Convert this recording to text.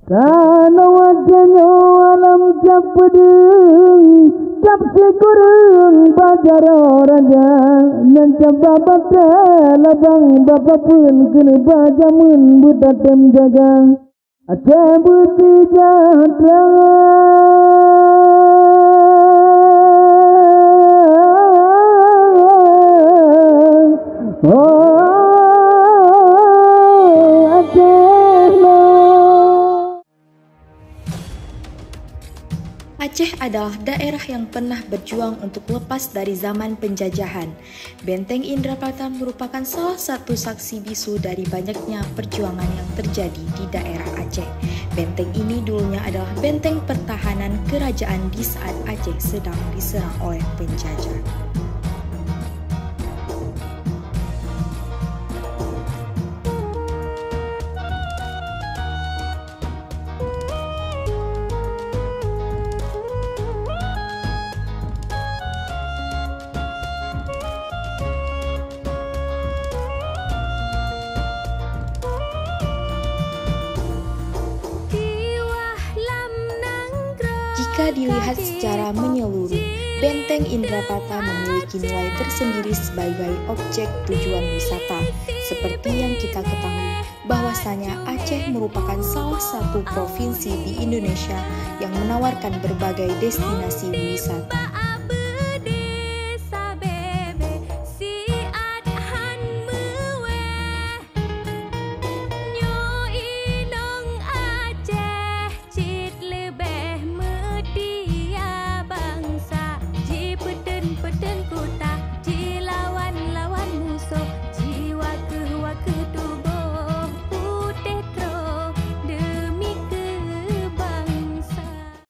Kana wajahnya alam cap pedeng, cap sekurang bajar raja, nyancap bapak labang bapak pun kena bajamun budatem jaga, Aceh bukti jatah. Aceh adalah daerah yang pernah berjuang untuk lepas dari zaman penjajahan. Benteng Indrapata merupakan salah satu saksi bisu dari banyaknya perjuangan yang terjadi di daerah Aceh. Benteng ini dulunya adalah benteng pertahanan kerajaan di saat Aceh sedang diserang oleh penjajah. Jika dilihat secara menyeluruh, Benteng Indrapata memiliki nilai tersendiri sebagai objek tujuan wisata. Seperti yang kita ketahui, bahwasanya Aceh merupakan salah satu provinsi di Indonesia yang menawarkan berbagai destinasi wisata.